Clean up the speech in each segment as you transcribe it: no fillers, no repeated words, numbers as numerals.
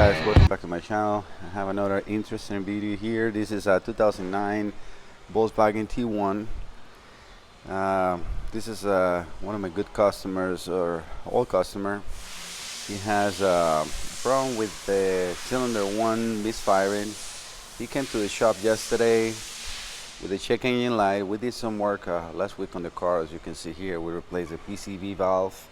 guys, welcome back to my channel. I have another interesting video here. This is a 2009 Volkswagen Tiguan. This is one of my good customers, or old customer. He has a problem with the cylinder 1 misfiring. He came to the shop yesterday with the check engine light. We did some work last week on the car. As you can see here, we replaced the PCV valve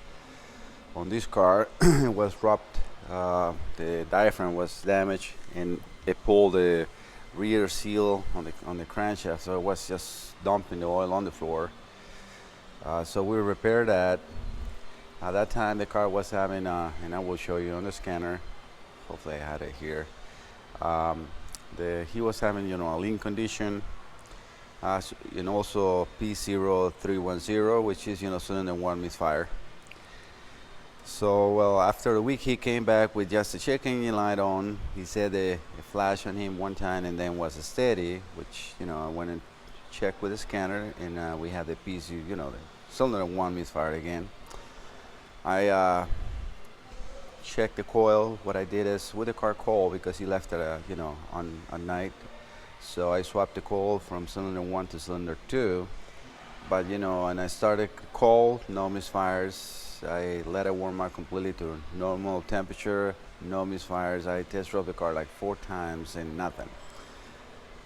on this car. It was dropped. The diaphragm was damaged and it pulled the rear seal on the crankshaft, so it was just dumping the oil on the floor. So we repaired that. At that time the car was having and I will show you on the scanner, hopefully I had it here, he was having a lean condition, and also P0310, which is cylinder 1 misfire. So, well, after a week he came back with just the check engine light on. He said it flashed on him one time and then was steady, which, I went and checked with the scanner, and we had the PC, the cylinder 1 misfired again. I checked the coil. What I did is, with the car coil, because he left it, on night. So I swapped the coil from cylinder 1 to cylinder 2. But, and I started coil, no misfires. I let it warm up completely to normal temperature, no misfires. I test drove the car like 4 times and nothing.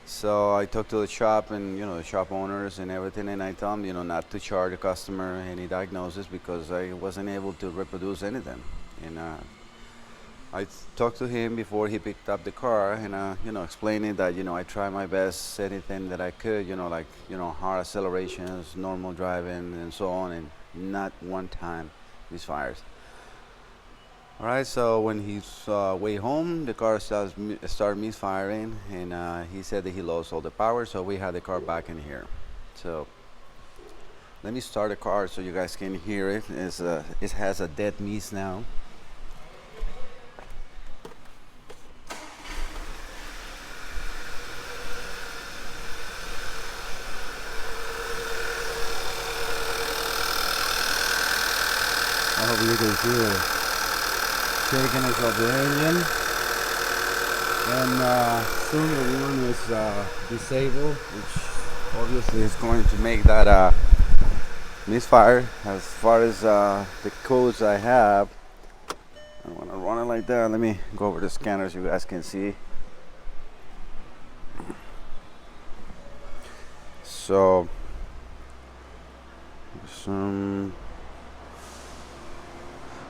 So I talked to the shop and the shop owners and everything, and I told them not to charge the customer any diagnosis because I wasn't able to reproduce anything. And I talked to him before he picked up the car, and explaining that I tried my best, anything that I could, like hard accelerations, normal driving, and so on, and not one time misfires. All right, so when he's way home, the car started misfiring, and he said that he lost all the power, so we had the car back in here. So let me start the car so you guys can hear it. It has a dead miss now. I hope you can hear the shakiness of the engine. And soon the one is disabled, which obviously is going to make that misfire. As far as the codes I have, I want to run it like that. Let me go over the scanners so you guys can see. So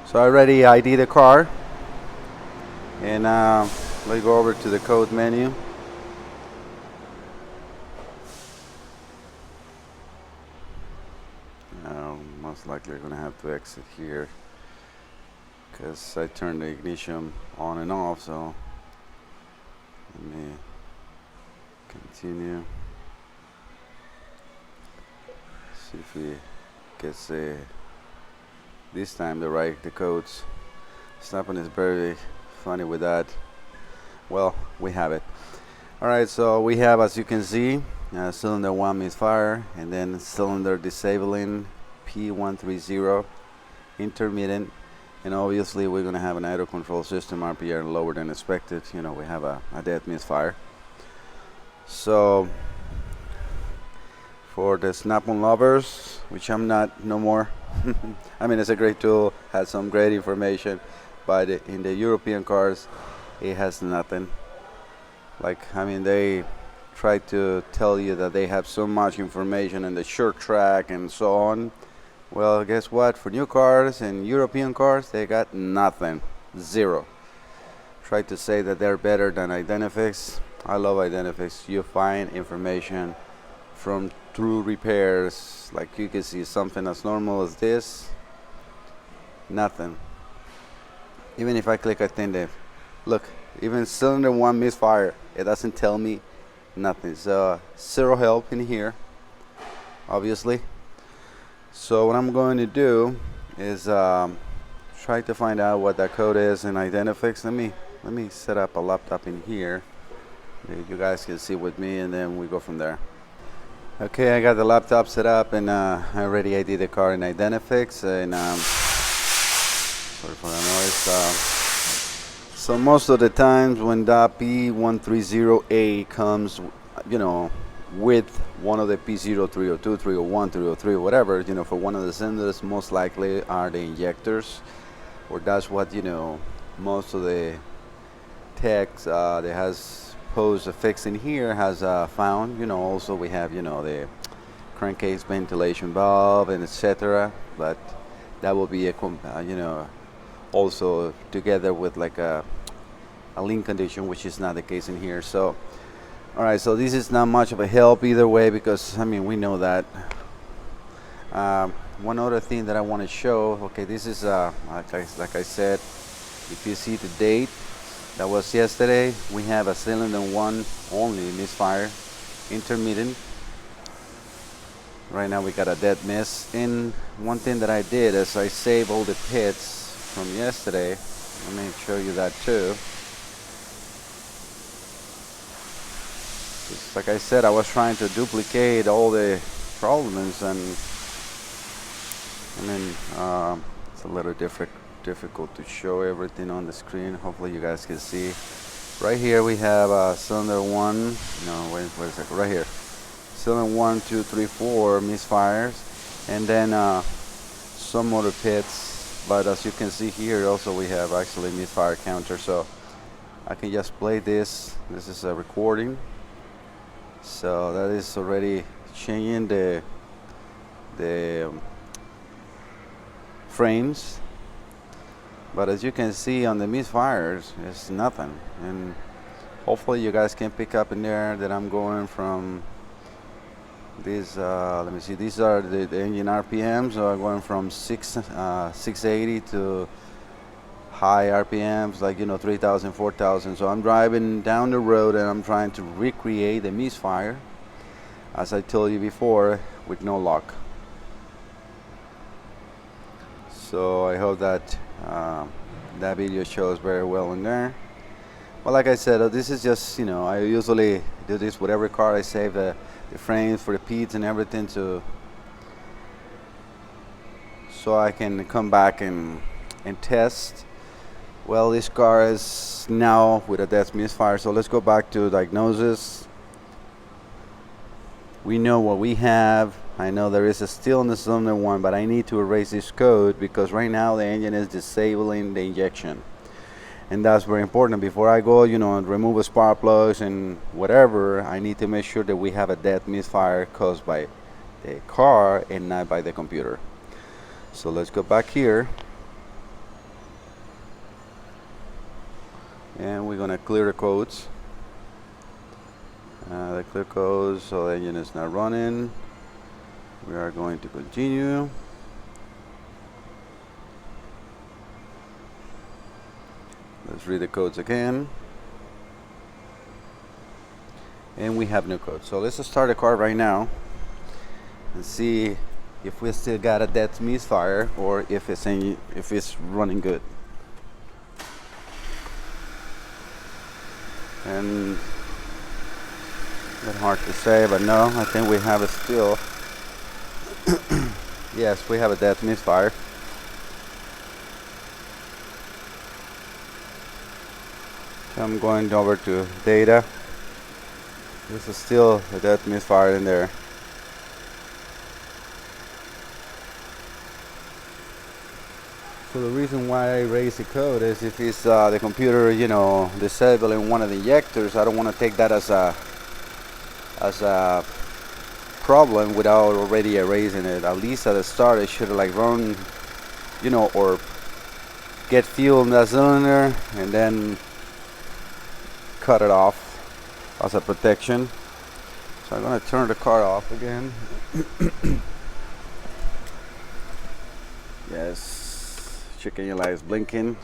So I already ID the car, and let's go over to the code menu. Most likely I'm gonna have to exit here because I turned the ignition on and off. So let me continue. See if we get this time the codes. Snapping is very funny with that. Well, we have it. Alright, so we have, as you can see, cylinder 1 misfire, and then cylinder disabling P130 intermittent, and obviously we're going to have an idle control system RPR lower than expected. We have a dead misfire. So for the snap-on lovers, which I'm not no more. I mean, it's a great tool, has some great information, but in the European cars it has nothing. They try to tell you that they have so much information in the short track and so on. Well, guess what? For new cars and European cars, they got nothing. Zero. Try to say that they're better than Identifix. I love Identifix. You find information from through repairs. Like you can see something as normal as this, nothing. Even if I click attentive, look, even cylinder 1 misfire, it doesn't tell me nothing. So zero help in here, obviously. So what I'm going to do is try to find out what that code is in Identifix. Let me set up a laptop in here. You guys can see with me, and then we go from there. Okay, I got the laptop set up, and I already ID the car in Identifix, and sorry for the noise. So most of the times when that P130A comes, you know, with one of the P0, 302, 301, 303, whatever, you know, for one of the cylinders, most likely are the injectors, or that's what, you know, most of the techs that has posed a fix in here has found. You know, also we have, you know, the crankcase ventilation valve and etc. But that will be you know, also together with like a lean condition, which is not the case in here. So all right, so this is not much of a help either way, because I mean we know that. One other thing that I want to show, okay, this is like I said, if you see the date, that was yesterday. We have a cylinder 1 only misfire, intermittent. Right now we got a dead miss. And one thing that I did is I saved all the pits from yesterday. Let me show you that too. Just like I said, I was trying to duplicate all the problems, and I mean it's a little difficult to show everything on the screen. Hopefully you guys can see. Right here we have cylinder 1. No, wait a second. Right here, cylinder 1, 2, 3, 4 misfires, and then some other pits. But as you can see here, also we have actually misfire counter. So I can just play this. This is a recording. So that is already changing the frames. But as you can see on the misfires, it's nothing. And hopefully you guys can pick up in there that I'm going from these, let me see, these are the engine RPMs. So I'm going from 680 to high RPMs, like, you know, 3,000, 4,000. So I'm driving down the road and I'm trying to recreate the misfire, as I told you before, with no luck. So I hope that that video shows very well in there. Well, like I said, this is just, you know, I usually do this with every car. I save the frames for the pits and everything so I can come back and test. Well, this car is now with a dead misfire, so let's go back to diagnosis. We know what we have. I know there is a still in the cylinder 1, but I need to erase this code because right now the engine is disabling the injection, and that's very important. Before I go, you know, and remove the spark plugs and whatever, I need to make sure that we have a dead misfire caused by the car and not by the computer. So let's go back here, and we're gonna clear the codes. The clear codes, so the engine is not running. We are going to continue. Let's read the codes again. And we have no code. So let's just start the car right now and see if we still got a dead misfire or if it's running good. And a bit hard to say, but no, I think we have it still. Yes, we have a dead misfire. So I'm going over to data. This is still a dead misfire in there. So the reason why I raise the code is if it's the computer, you know, disabling one of the injectors, I don't want to take that as a problem without already erasing it. At least at the start it should like run, you know, or get fuel in that cylinder and then cut it off as a protection. So I'm going to turn the car off again. Yes, chicken your lights blinking.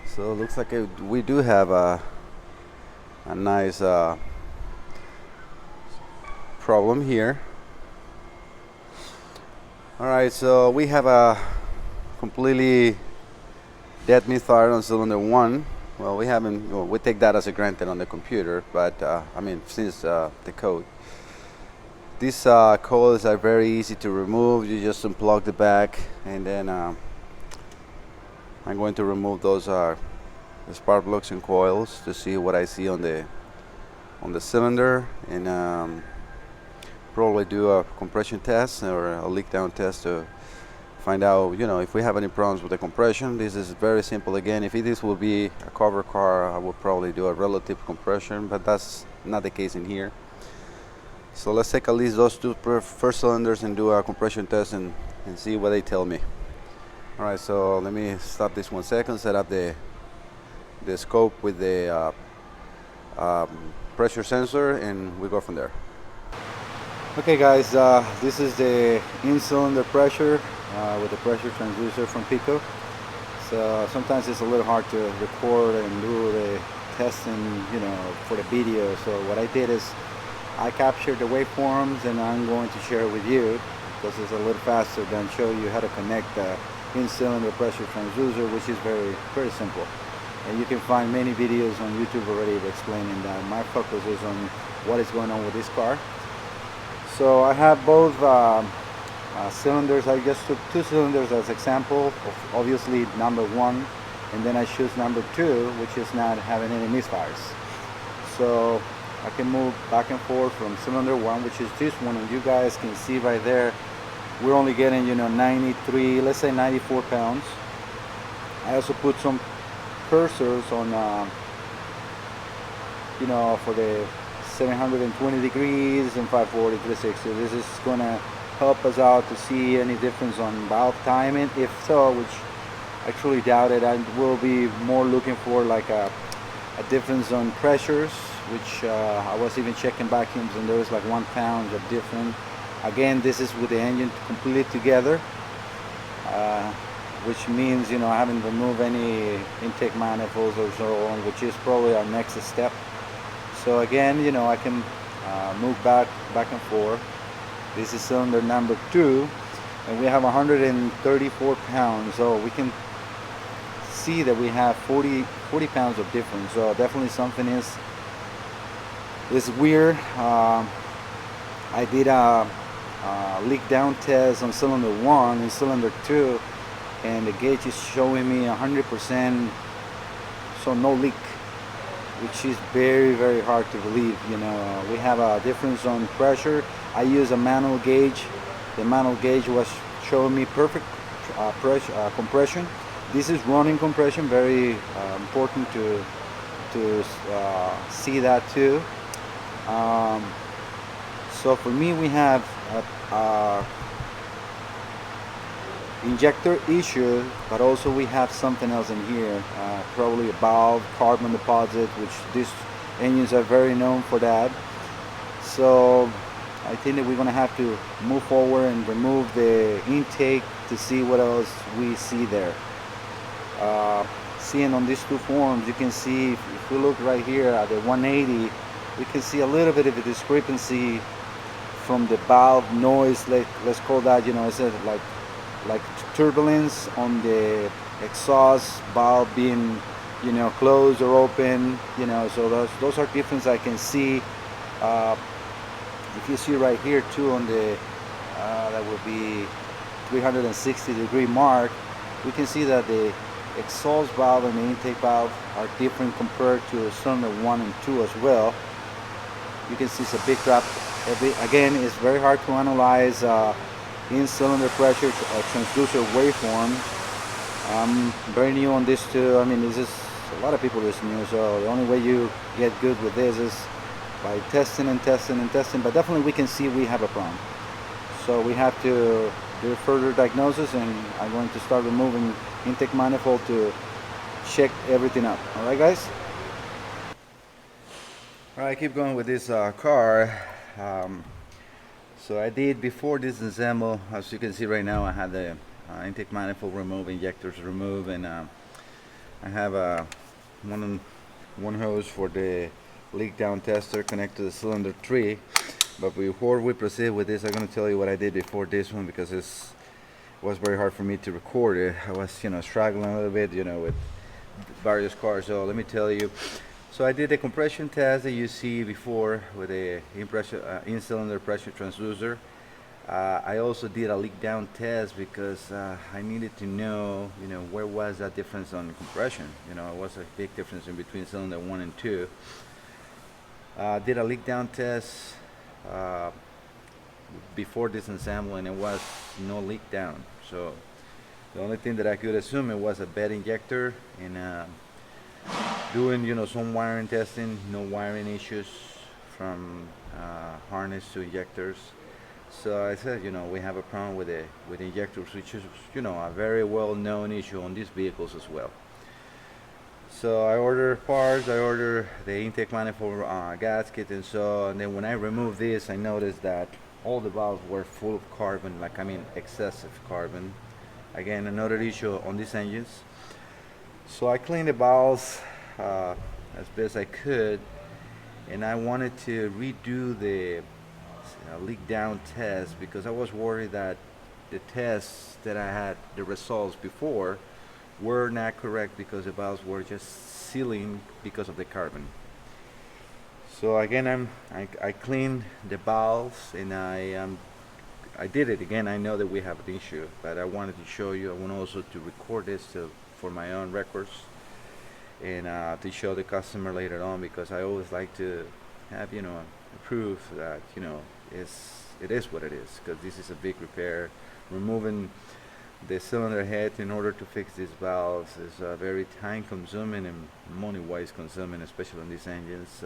So it looks like we do have a nice problem here. Alright, so we have a completely dead misfire on cylinder 1. Well, we haven't, well, we take that as a granted on the computer, but I mean, since the code. These coils are very easy to remove. You just unplug the back and then I'm going to remove those spark plugs and coils to see what I see on the cylinder, and probably do a compression test or a leak down test to find out, if we have any problems with the compression. This is very simple. Again, if this will be a cover car, I would probably do a relative compression, but that's not the case in here. So let's take at least those two first cylinders and do a compression test and see what they tell me. All right, so let me stop this 1 second, set up the scope with the pressure sensor, and we go from there. Okay guys, this is the in-cylinder pressure with the pressure transducer from Pico. So sometimes it's a little hard to record and do the testing, for the video. So what I did is I captured the waveforms and I'm going to share it with you because it's a little faster than show you how to connect the in-cylinder pressure transducer, which is very simple. And you can find many videos on YouTube already explaining that. My focus is on what is going on with this car. So I have both cylinders. I just took 2 cylinders as example, obviously number 1, and then I choose number 2, which is not having any misfires. So I can move back and forth from cylinder 1, which is this one, and you guys can see right there, we're only getting 93, let's say 94 pounds. I also put some cursors on for the 720 degrees and 540, 360. This is going to help us out to see any difference on valve timing. If so, which I truly doubt it, I will be more looking for like a difference on pressures, which I was even checking vacuums and there was like 1 pound of difference. Again, this is with the engine completely together, which means I haven't removed any intake manifolds or so on, which is probably our next step. So again, I can move back and forth. This is cylinder number 2, and we have 134 pounds. So we can see that we have 40 pounds of difference. So definitely something is weird. I did a leak down test on cylinder 1 and cylinder 2, and the gauge is showing me 100%, so no leak, which is very hard to believe. We have a difference on pressure. I use a manual gauge. The manual gauge was showing me perfect compression. This is running compression, very important to see that too. So for me, we have a injector issue, but also we have something else in here, probably a valve carbon deposit, which these engines are very known for that. So I think that we're going to have to move forward and remove the intake to see what else we see there. Seeing on these 2 forms, you can see, if we look right here at the 180, we can see a little bit of a discrepancy from the valve noise, let's call that, it's like turbulence on the exhaust valve being closed or open, so those are difference I can see. If you see right here too on the that would be 360 degree mark, we can see that the exhaust valve and the intake valve are different compared to cylinder 1 and 2 as well. You can see it's a big drop. Again, it's very hard to analyze in-cylinder pressure transducer waveform. I'm very new on this too. I mean, this is a lot of people is new, so the only way you get good with this is by testing and testing and testing. But definitely we can see we have a problem. So we have to do further diagnosis, and I'm going to start removing intake manifold to check everything out. All right, guys. All right, keep going with this car. So I did before this assemble, as you can see right now, I had the intake manifold removed, injectors removed, and I have one hose for the leak down tester connected to the cylinder 3. But before we proceed with this, I'm going to tell you what I did before this one, because it was very hard for me to record it. I was struggling a little bit with various cars. So let me tell you. So I did a compression test that you see before with a in-cylinder pressure transducer. I also did a leak down test because I needed to know, where was that difference on compression. It was a big difference in between cylinder 1 and 2. Did a leak down test uh, before disassembly, and it was no leak down. So the only thing that I could assume it was a bad injector, and doing some wiring testing, no wiring issues from harness to injectors. So I said, we have a problem with injectors, which is, a very well-known issue on these vehicles as well. So I order parts, I order the intake manifold gasket, and then when I removed this, I noticed that all the valves were full of carbon, excessive carbon. Again, another issue on these engines. So I cleaned the valves as best I could, and I wanted to redo the leak down test because I was worried that the tests that I had, the results before, were not correct because the valves were just sealing because of the carbon. So again, I cleaned the valves, and I did it again. I know that we have an issue, but I wanted to show you. I want also to record this for my own records, and to show the customer later on, because I always like to have proof that it is what it is, because this is a big repair. Removing the cylinder head in order to fix these valves is very time consuming and money wise consuming, especially on these engines.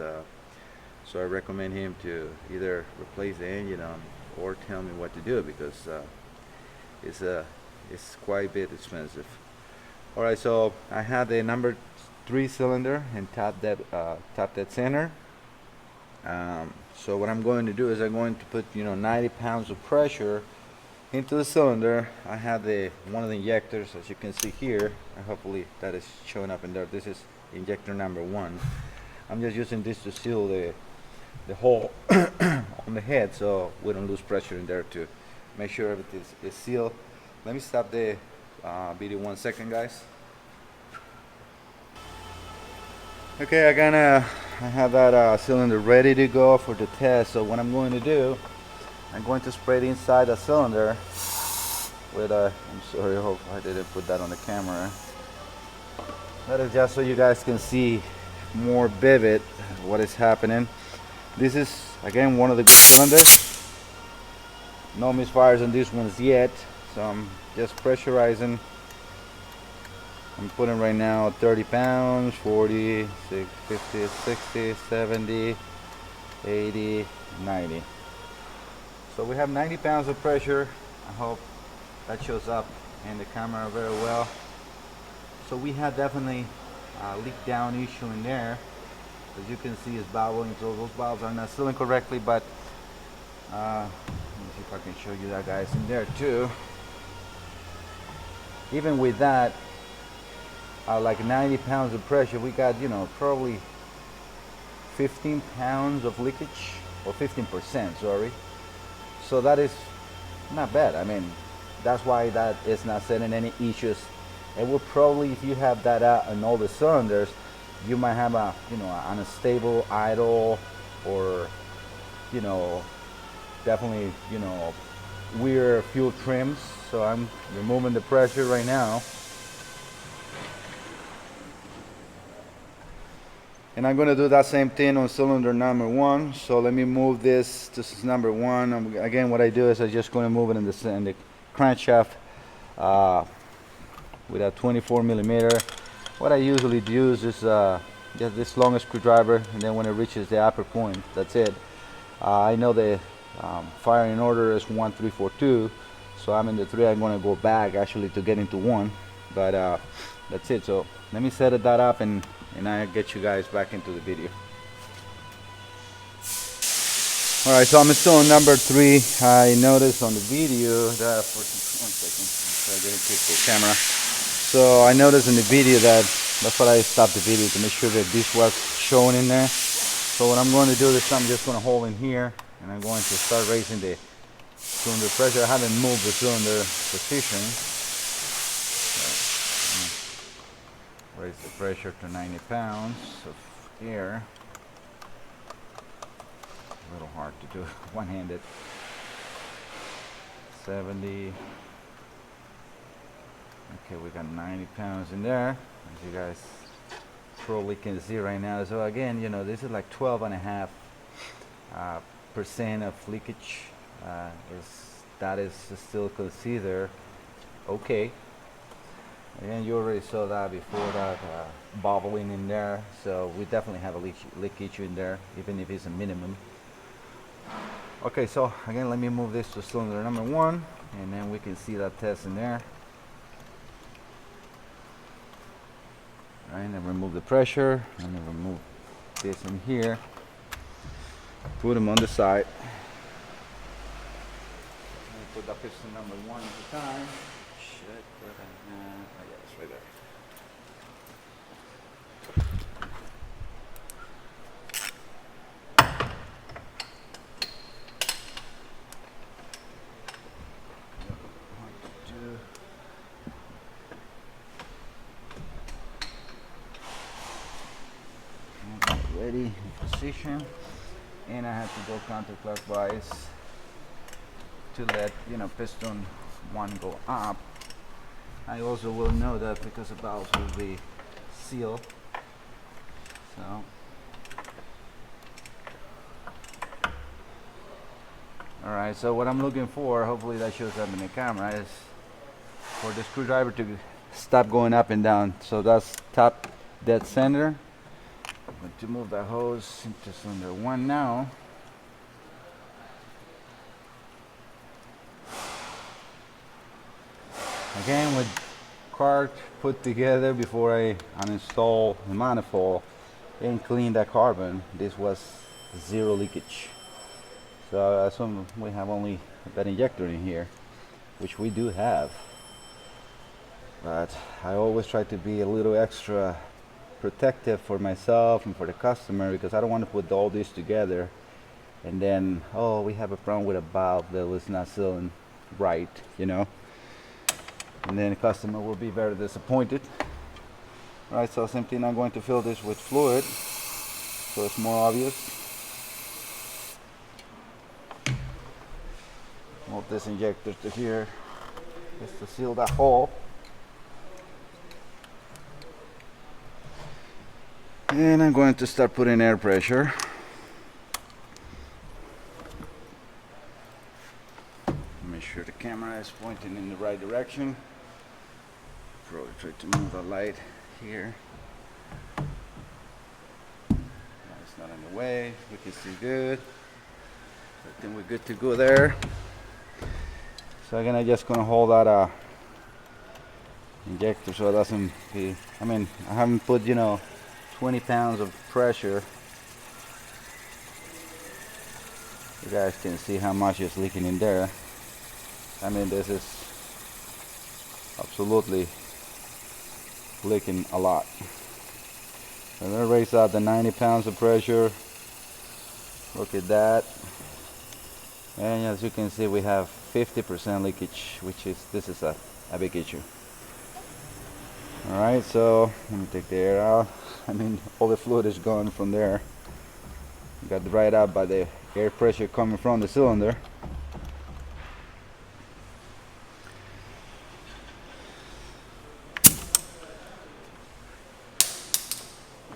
So I recommend him to either replace the engine or tell me what to do, because it's quite a bit expensive. Alright, so I have the number 3 cylinder and tap that center. So what I'm going to do is I'm going to put 90 pounds of pressure into the cylinder. I have one of the injectors, as you can see here. Hopefully that is showing up in there. This is injector number 1. I'm just using this to seal the hole on the head, so we don't lose pressure in there, to make sure everything is sealed. Let me stop the video 1 second, guys. Okay, I have that cylinder ready to go for the test. So what I'm going to do, I'm going to spray it inside the cylinder with I'm sorry, I hope I didn't put that on the camera. That is just so you guys can see more vivid what is happening. This is again one of the cylinders. No misfires on these ones yet, so I'm just pressurizing. I'm putting right now 30 pounds, 40, 50, 60, 70, 80, 90. So we have 90 pounds of pressure. I hope that shows up in the camera very well. So we had definitely a leak down issue in there. As you can see, it's bubbling, so those valves are not sealing correctly, but let me see if I can show you that, guys, in there too. Even with that, like 90 pounds of pressure, we got probably 15 pounds of leakage, or 15%, sorry. So that is not bad. I mean, that's why that is not setting any issues. It will probably, if you have that out in all the cylinders, you might have a an unstable idle, or definitely weird fuel trims. So I'm removing the pressure right now. And I'm going to do that same thing on cylinder number 1. So let me move this to number 1. Again, what I do is I'm just going to move it in the crankshaft with a 24 millimeter. What I usually do is just this long screwdriver, and then when it reaches the upper point, that's it. I know the firing order is 1, 3, 4, 2. So I'm in the 3. I'm going to go back actually to get into 1. But that's it. So let me set that up, and I'll get you guys back into the video. Alright, so I'm still on number 3. I noticed on the video that, for 1 second, so I didn't click the camera. So I noticed in the video that's why I stopped the video, to make sure that this was shown in there. So what I'm going to do is I'm just going to hold in here, and I'm going to start raising the cylinder pressure. I haven't moved the cylinder position. Raise the pressure to 90 pounds of air. A little hard to do one-handed. 70. Okay, we got 90 pounds in there, as you guys probably can see right now. So again, you know, this is like 12.5% of leakage. That is still considered okay. Again, you already saw that before, that bubbling in there. So we definitely have a leakage in there, even if it's a minimum. Okay, so again, let me move this to cylinder number 1, and then we can see that test in there. Right, and remove the pressure, and then remove this in here. Put them on the side. Put that piston number 1 at a time. Shit, where the, oh yeah, it's right there. Ready in position, and I have to go counterclockwise to let, you know, piston 1 go up. I also will know that because the valves will be sealed. So alright, so what I'm looking for, hopefully that shows up in the camera, is for the screwdriver to stop going up and down. So that's top dead center. I'm going to move the hose into cylinder 1 now. Again, with cart put together before I uninstall the manifold and clean that carbon, this was 0 leakage. So I assume we have only that injector in here, which we do have. But I always try to be a little extra protective for myself and for the customer, because I don't want to put all this together and then, oh, we have a problem with a valve that was not sealing right, you know, and then the customer will be very disappointed. Right, so same thing, I'm going to fill this with fluid so it's more obvious. Move this injector to here just to seal that hole. And I'm going to start putting air pressure. Make sure the camera is pointing in the right direction. Probably try to move the light here. It's not in the way. We can see good. I think we're good to go there. So again, I'm just gonna hold that injector so it doesn't be. I mean, I haven't put, you know, 20 pounds of pressure. You guys can see how much is leaking in there. I mean, this is absolutely leaking a lot. I'm gonna raise out the 90 pounds of pressure. Look at that. And as you can see, we have 50% leakage, which is, this is a big issue. Alright, so let me take the air out. I mean, all the fluid is gone from there. Got dried out by the air pressure coming from the cylinder.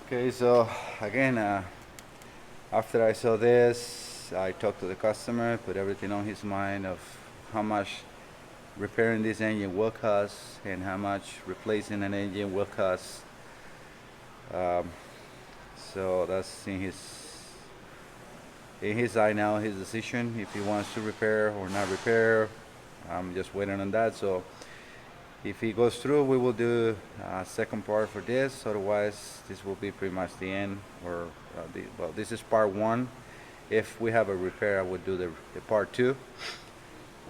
Okay, so again, after I saw this, I talked to the customer, put everything on his mind of how much repairing this engine will cost and how much replacing an engine will cost. So that's in his eye now, his decision, if he wants to repair or not repair. I'm just waiting on that. So if he goes through, we will do a second part for this. Otherwise, this will be pretty much the end. Or well, this is part 1. If we have a repair, I would do the part 2.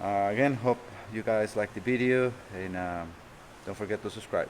Again, hope you guys like the video, and don't forget to subscribe.